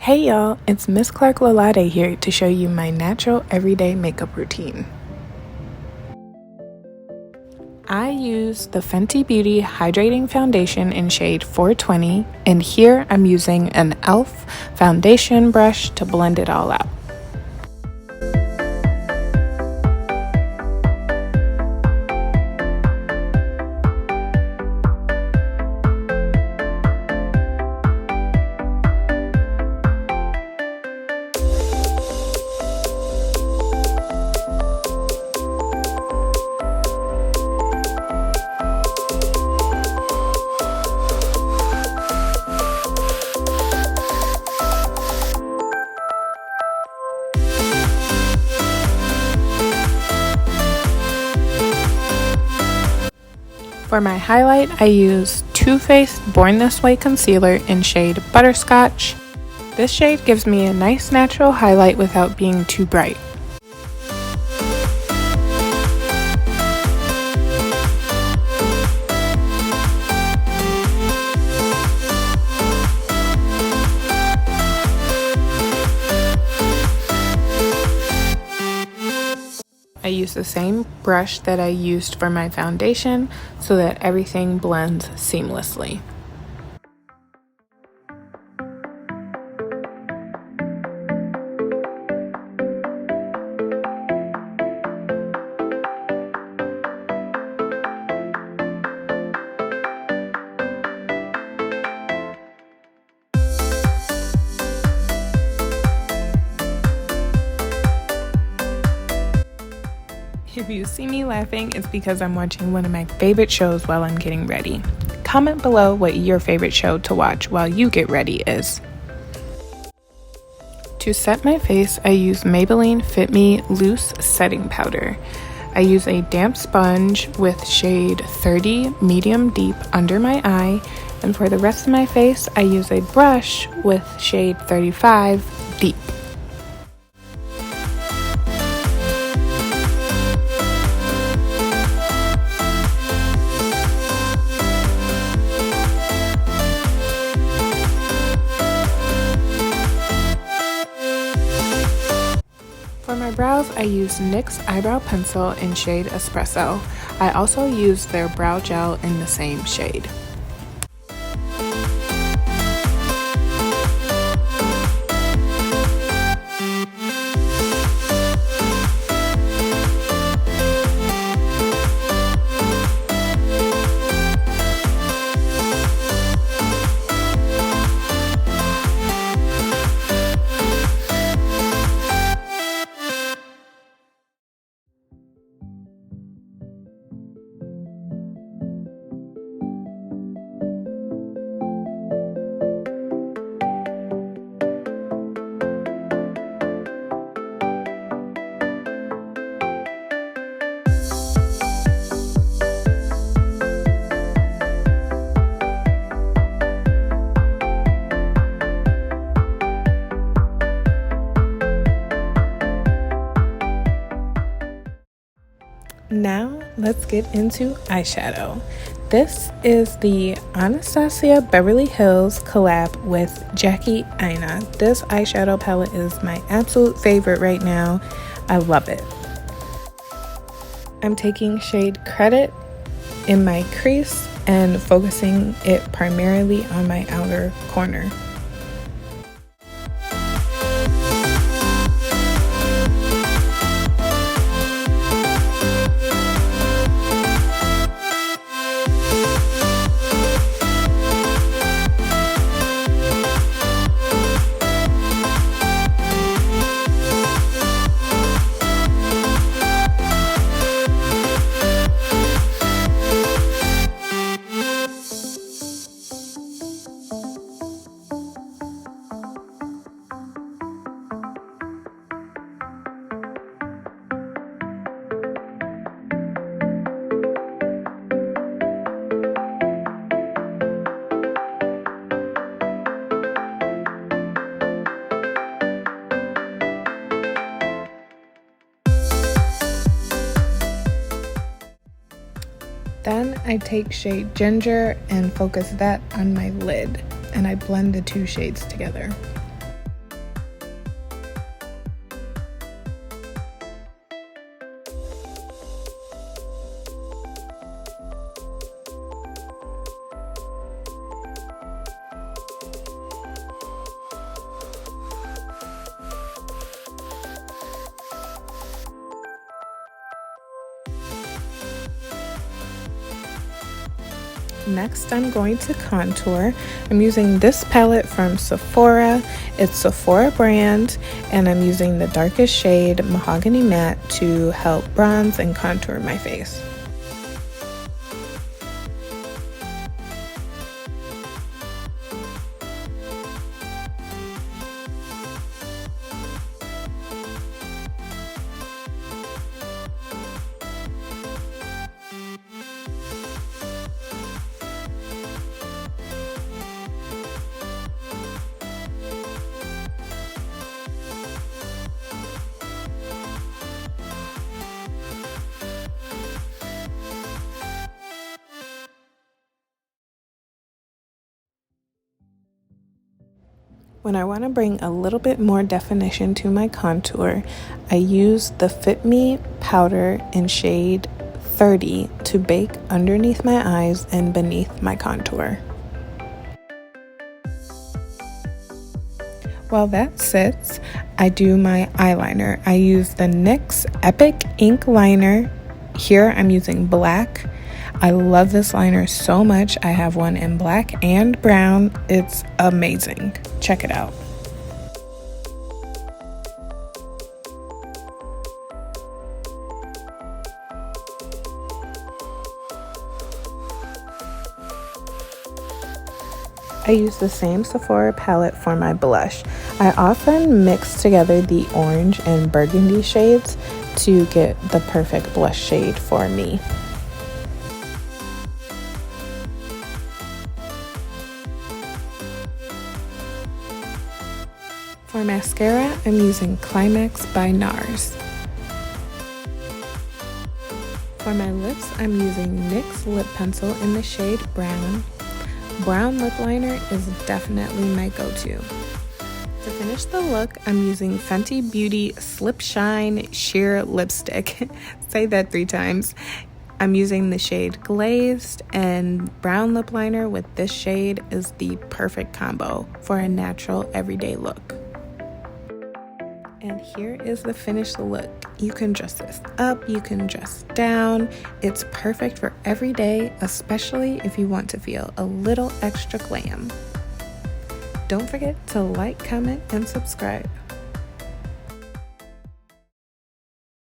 Hey y'all, it's Miss Clark Lalade here to show you my natural everyday makeup routine. I use the Fenty Beauty Hydrating Foundation in shade 420, and here I'm using an e.l.f. foundation brush to blend it all out. For my highlight, I use Too Faced Born This Way Concealer in shade Butterscotch. This shade gives me a nice natural highlight without being too bright. I use the same brush that I used for my foundation so that everything blends seamlessly. If you see me laughing, it's because I'm watching one of my favorite shows while I'm getting ready. Comment below what your favorite show to watch while you get ready is. To set my face, I use Maybelline Fit Me Loose Setting Powder. I use a damp sponge with shade 30 Medium Deep under my eye, and for the rest of my face, I use a brush with shade 35 Deep. For my brows, I use NYX Eyebrow Pencil in shade Espresso. I also use their brow gel in the same shade. Now let's get into eyeshadow. This is the Anastasia Beverly Hills collab with Jackie Aina. This eyeshadow palette is my absolute favorite right now. I love it. I'm taking shade Credit in my crease and focusing it primarily on my outer corner. Then I take shade Ginger and focus that on my lid, and I blend the two shades together. Next, I'm going to contour. I'm using this palette from Sephora. It's Sephora brand, and I'm using the darkest shade Mahogany Matte to help bronze and contour my face. When I want to bring a little bit more definition to my contour, I use the Fit Me powder in shade 30 to bake underneath my eyes and beneath my contour. While that sits, I do my eyeliner. I use the NYX Epic Ink Liner. Here I'm using black. I love this liner so much. I have one in black and brown. It's amazing. Check it out. I use the same Sephora palette for my blush. I often mix together the orange and burgundy shades to get the perfect blush shade for me. For mascara, I'm using Climax by NARS. For my lips, I'm using NYX lip pencil in the shade brown. Brown lip liner is definitely my go-to. To finish the look, I'm using Fenty Beauty Slip Shine Sheer Lipstick. Say that 3 times. I'm using the shade Glazed, and brown lip liner with this shade is the perfect combo for a natural everyday look. And here is the finished look. You can dress this up, you can dress down. It's perfect for every day, especially if you want to feel a little extra glam. Don't forget to like, comment, and subscribe.